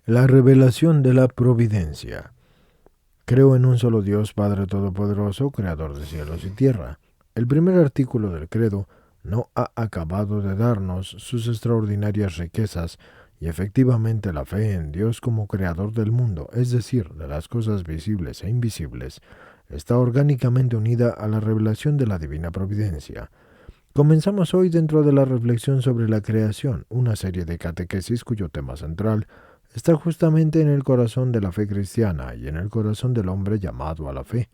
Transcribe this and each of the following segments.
La revelación de la providencia. Creo en un solo Dios, Padre Todopoderoso, Creador de cielos y tierra. El primer artículo del credo no ha acabado de darnos sus extraordinarias riquezas y efectivamente la fe en Dios como Creador del mundo, es decir, de las cosas visibles e invisibles, está orgánicamente unida a la revelación de la divina providencia. Comenzamos hoy dentro de la reflexión sobre la creación, una serie de catequesis cuyo tema central está justamente en el corazón de la fe cristiana y en el corazón del hombre llamado a la fe,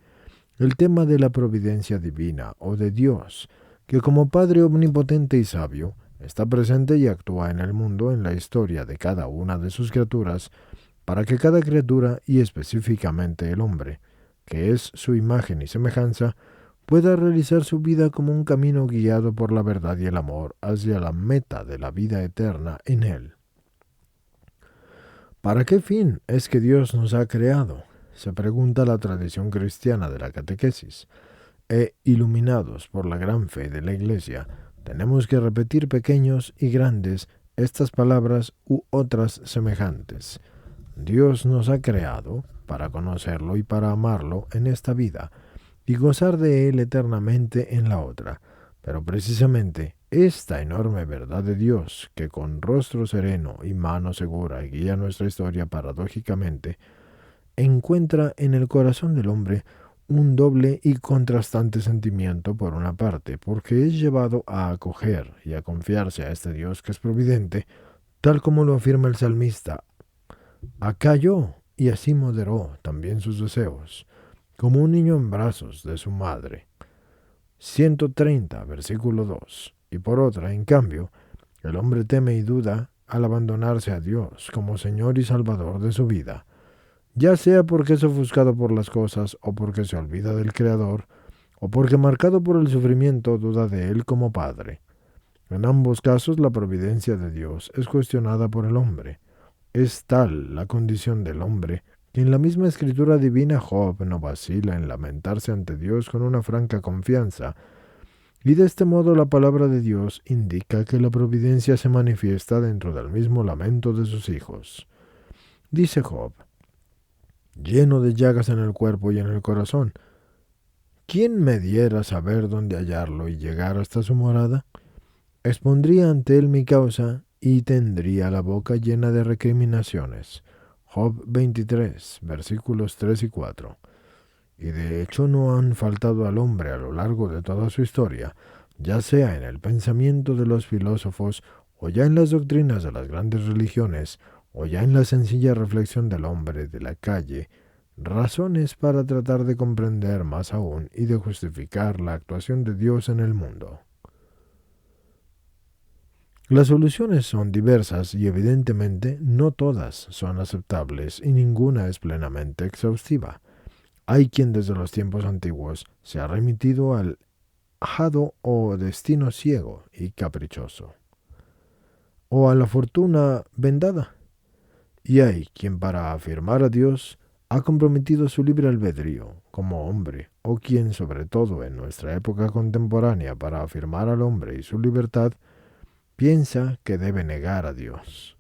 el tema de la providencia divina o de Dios, que como Padre omnipotente y sabio, está presente y actúa en el mundo en la historia de cada una de sus criaturas, para que cada criatura, y específicamente el hombre, que es su imagen y semejanza, pueda realizar su vida como un camino guiado por la verdad y el amor hacia la meta de la vida eterna en Él. ¿Para qué fin es que Dios nos ha creado? Se pregunta la tradición cristiana de la catequesis. Iluminados por la gran fe de la Iglesia, tenemos que repetir pequeños y grandes estas palabras u otras semejantes. Dios nos ha creado para conocerlo y para amarlo en esta vida y gozar de Él eternamente en la otra. Pero precisamente esta enorme verdad de Dios, que con rostro sereno y mano segura guía nuestra historia paradójicamente, encuentra en el corazón del hombre un doble y contrastante sentimiento por una parte, porque es llevado a acoger y a confiarse a este Dios que es providente, tal como lo afirma el salmista: acalló y así moderó también sus deseos, como un niño en brazos de su madre. 130, versículo 2. Y por otra, en cambio, el hombre teme y duda al abandonarse a Dios como Señor y Salvador de su vida, ya sea porque es ofuscado por las cosas o porque se olvida del Creador, o porque marcado por el sufrimiento duda de Él como Padre. En ambos casos la providencia de Dios es cuestionada por el hombre. Es tal la condición del hombre que en la misma escritura divina Job no vacila en lamentarse ante Dios con una franca confianza, y de este modo la palabra de Dios indica que la providencia se manifiesta dentro del mismo lamento de sus hijos. Dice Job: lleno de llagas en el cuerpo y en el corazón, ¿quién me diera saber dónde hallarlo y llegar hasta su morada? Expondría ante él mi causa y tendría la boca llena de recriminaciones. Job 23, versículos 3 y 4. Y de hecho no han faltado al hombre a lo largo de toda su historia, ya sea en el pensamiento de los filósofos, o ya en las doctrinas de las grandes religiones, o ya en la sencilla reflexión del hombre de la calle, razones para tratar de comprender más aún y de justificar la actuación de Dios en el mundo. Las soluciones son diversas y evidentemente no todas son aceptables y ninguna es plenamente exhaustiva. Hay quien desde los tiempos antiguos se ha remitido al hado o destino ciego y caprichoso, o a la fortuna vendada, y hay quien para afirmar a Dios ha comprometido su libre albedrío como hombre, o quien sobre todo en nuestra época contemporánea para afirmar al hombre y su libertad piensa que debe negar a Dios.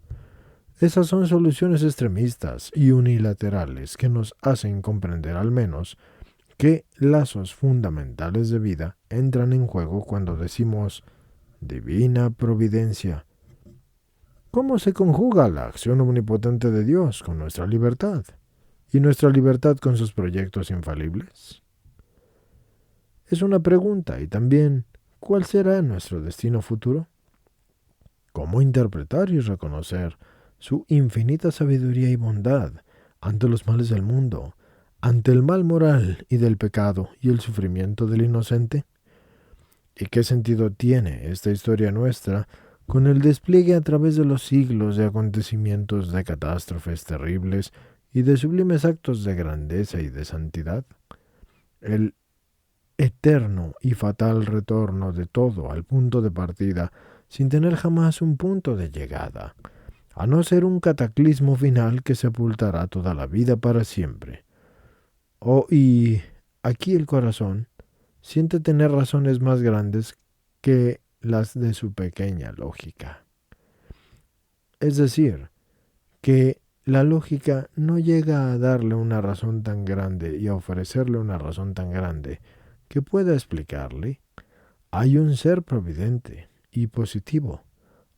Esas son soluciones extremistas y unilaterales que nos hacen comprender al menos qué lazos fundamentales de vida entran en juego cuando decimos divina providencia. ¿Cómo se conjuga la acción omnipotente de Dios con nuestra libertad? ¿Y nuestra libertad con sus proyectos infalibles? Es una pregunta y también, ¿cuál será nuestro destino futuro? ¿Cómo interpretar y reconocer su infinita sabiduría y bondad ante los males del mundo, ante el mal moral y del pecado y el sufrimiento del inocente? ¿Y qué sentido tiene esta historia nuestra con el despliegue a través de los siglos de acontecimientos de catástrofes terribles y de sublimes actos de grandeza y de santidad? El eterno y fatal retorno de todo al punto de partida sin tener jamás un punto de llegada, a no ser un cataclismo final que sepultará toda la vida para siempre. Y aquí el corazón siente tener razones más grandes que las de su pequeña lógica. Es decir, que la lógica no llega a darle una razón tan grande y a ofrecerle una razón tan grande que pueda explicarle. Hay un ser providente y positivo,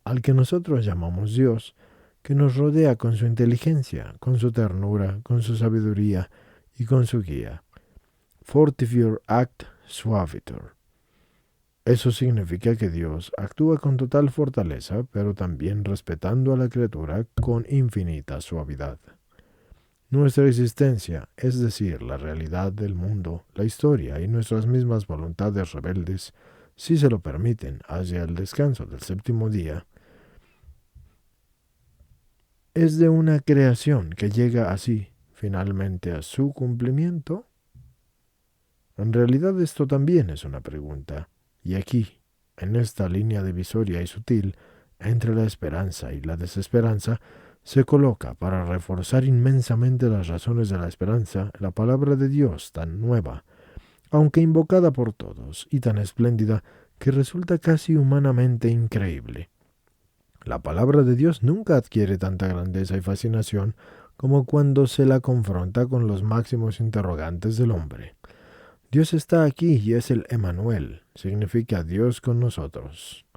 al que nosotros llamamos Dios, que nos rodea con su inteligencia, con su ternura, con su sabiduría y con su guía. Fortifiur act suavitur. Eso significa que Dios actúa con total fortaleza, pero también respetando a la criatura con infinita suavidad. Nuestra existencia, es decir, la realidad del mundo, la historia y nuestras mismas voluntades rebeldes, si se lo permiten, hacia el descanso del séptimo día, es de una creación que llega así, finalmente, a su cumplimiento. En realidad esto también es una pregunta, y aquí, en esta línea divisoria y sutil, entre la esperanza y la desesperanza, se coloca, para reforzar inmensamente las razones de la esperanza, la palabra de Dios tan nueva, aunque invocada por todos, y tan espléndida, que resulta casi humanamente increíble. La palabra de Dios nunca adquiere tanta grandeza y fascinación como cuando se la confronta con los máximos interrogantes del hombre. Dios está aquí y es el Emmanuel, significa Dios con nosotros.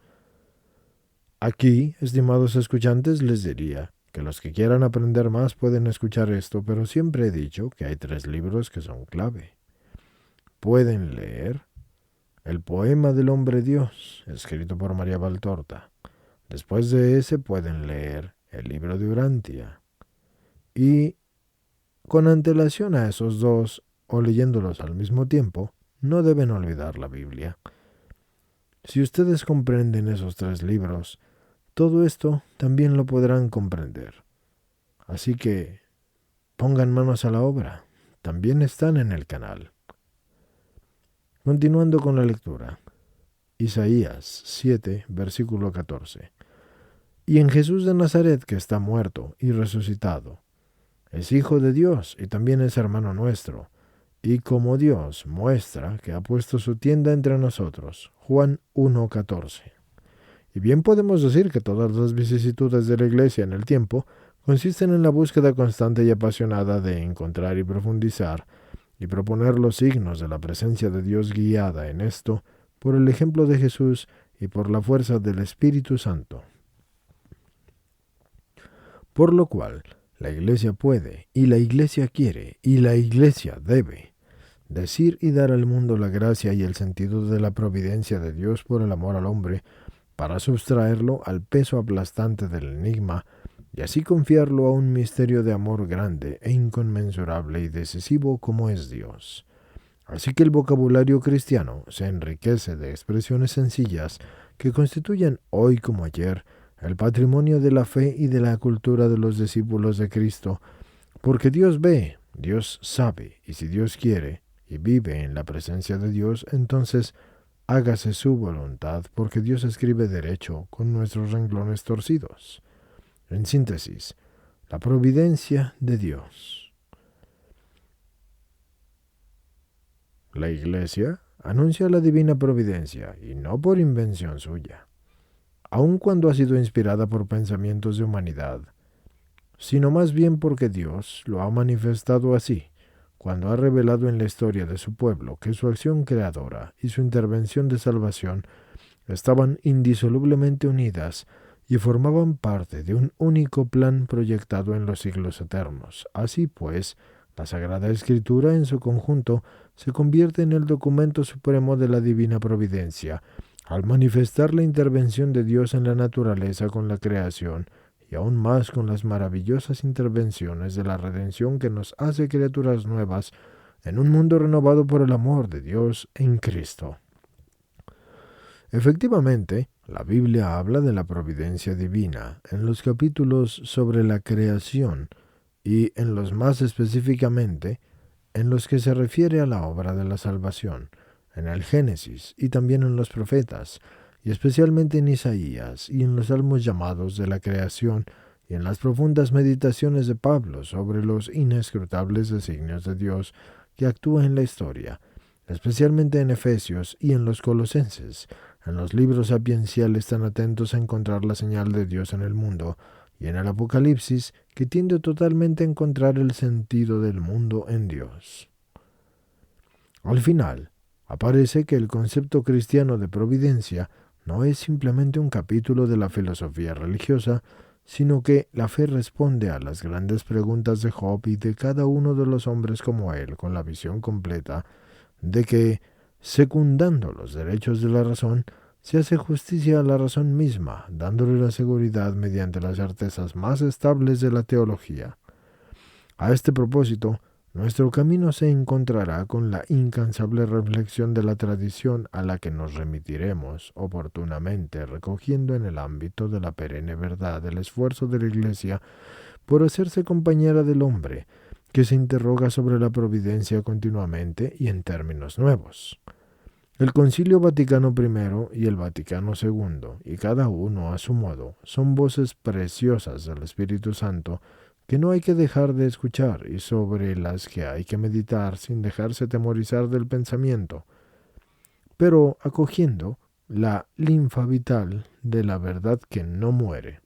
Aquí, estimados escuchantes, les diría que los que quieran aprender más pueden escuchar esto, pero siempre he dicho que hay 3 libros que son clave. Pueden leer el Poema del Hombre Dios, escrito por María Valtorta. Después de ese pueden leer el libro de Urantia. Y con antelación a esos 2, o leyéndolos al mismo tiempo, no deben olvidar la Biblia. Si ustedes comprenden esos 3 libros, todo esto también lo podrán comprender. Así que pongan manos a la obra. También están en el canal. Continuando con la lectura. Isaías 7, versículo 14. Y en Jesús de Nazaret, que está muerto y resucitado, es Hijo de Dios y también es hermano nuestro, y como Dios muestra que ha puesto su tienda entre nosotros. Juan 1:14. Y bien podemos decir que todas las vicisitudes de la Iglesia en el tiempo consisten en la búsqueda constante y apasionada de encontrar y profundizar y proponer los signos de la presencia de Dios, guiada en esto por el ejemplo de Jesús y por la fuerza del Espíritu Santo. Por lo cual, la Iglesia puede, y la Iglesia quiere, y la Iglesia debe decir y dar al mundo la gracia y el sentido de la providencia de Dios por el amor al hombre, para sustraerlo al peso aplastante del enigma, y así confiarlo a un misterio de amor grande e inconmensurable y decisivo como es Dios. Así que el vocabulario cristiano se enriquece de expresiones sencillas que constituyen hoy como ayer el patrimonio de la fe y de la cultura de los discípulos de Cristo, porque Dios ve, Dios sabe, y si Dios quiere y vive en la presencia de Dios, entonces hágase su voluntad, porque Dios escribe derecho con nuestros renglones torcidos. En síntesis, la providencia de Dios. La Iglesia anuncia la divina providencia, y no por invención suya, aun cuando ha sido inspirada por pensamientos de humanidad, sino más bien porque Dios lo ha manifestado así, cuando ha revelado en la historia de su pueblo que su acción creadora y su intervención de salvación estaban indisolublemente unidas y formaban parte de un único plan proyectado en los siglos eternos. Así pues, la Sagrada Escritura en su conjunto se convierte en el documento supremo de la divina providencia, al manifestar la intervención de Dios en la naturaleza con la creación, y aún más con las maravillosas intervenciones de la redención que nos hace criaturas nuevas en un mundo renovado por el amor de Dios en Cristo. Efectivamente, la Biblia habla de la providencia divina en los capítulos sobre la creación y en los más específicamente en los que se refiere a la obra de la salvación, en el Génesis y también en los profetas, y especialmente en Isaías y en los salmos llamados de la creación y en las profundas meditaciones de Pablo sobre los inescrutables designios de Dios que actúa en la historia, especialmente en Efesios y en los Colosenses, en los libros sapienciales tan atentos a encontrar la señal de Dios en el mundo, y en el Apocalipsis, que tiende totalmente a encontrar el sentido del mundo en Dios. Al final, aparece que el concepto cristiano de providencia no es simplemente un capítulo de la filosofía religiosa, sino que la fe responde a las grandes preguntas de Job y de cada uno de los hombres como él, con la visión completa de que, secundando los derechos de la razón, se hace justicia a la razón misma, dándole la seguridad mediante las certezas más estables de la teología. A este propósito, nuestro camino se encontrará con la incansable reflexión de la tradición a la que nos remitiremos oportunamente, recogiendo en el ámbito de la perenne verdad el esfuerzo de la Iglesia por hacerse compañera del hombre, que se interroga sobre la providencia continuamente y en términos nuevos. El Concilio Vaticano I y el Vaticano II, y cada uno a su modo, son voces preciosas del Espíritu Santo que no hay que dejar de escuchar y sobre las que hay que meditar sin dejarse temorizar del pensamiento, pero acogiendo la linfa vital de la verdad que no muere.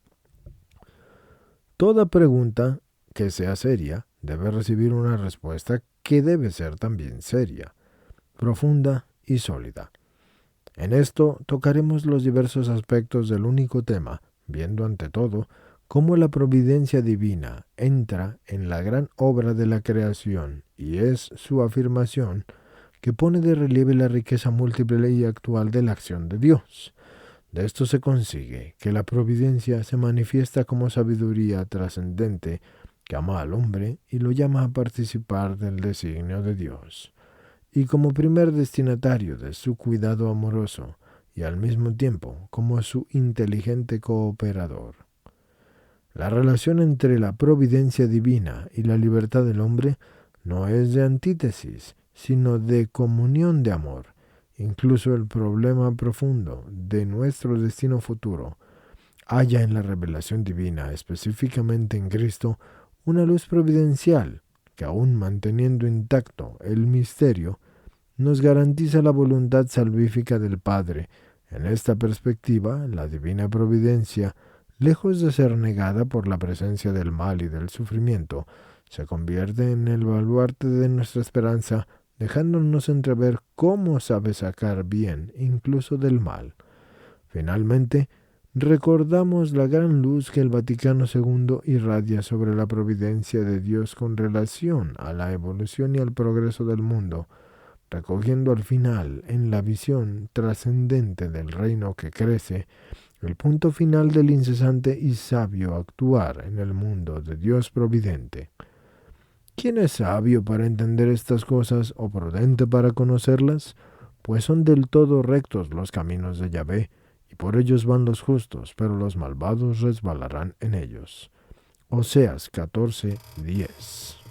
Toda pregunta que sea seria debe recibir una respuesta que debe ser también seria, profunda y sólida. En esto tocaremos los diversos aspectos del único tema, viendo ante todo cómo la providencia divina entra en la gran obra de la creación y es su afirmación que pone de relieve la riqueza múltiple y actual de la acción de Dios. De esto se consigue que la providencia se manifiesta como sabiduría trascendente que ama al hombre y lo llama a participar del designio de Dios, y como primer destinatario de su cuidado amoroso y al mismo tiempo como su inteligente cooperador. La relación entre la providencia divina y la libertad del hombre no es de antítesis, sino de comunión de amor. Incluso el problema profundo de nuestro destino futuro halla en la revelación divina, específicamente en Cristo, una luz providencial que, aun manteniendo intacto el misterio, nos garantiza la voluntad salvífica del Padre. En esta perspectiva, la divina providencia, lejos de ser negada por la presencia del mal y del sufrimiento, se convierte en el baluarte de nuestra esperanza, dejándonos entrever cómo sabe sacar bien incluso del mal. Finalmente, recordamos la gran luz que el Vaticano II irradia sobre la providencia de Dios con relación a la evolución y al progreso del mundo, recogiendo al final en la visión trascendente del reino que crece el punto final del incesante y sabio actuar en el mundo de Dios providente. ¿Quién es sabio para entender estas cosas o prudente para conocerlas? Pues son del todo rectos los caminos de Yahvé, y por ellos van los justos, pero los malvados resbalarán en ellos. Oseas 14:10.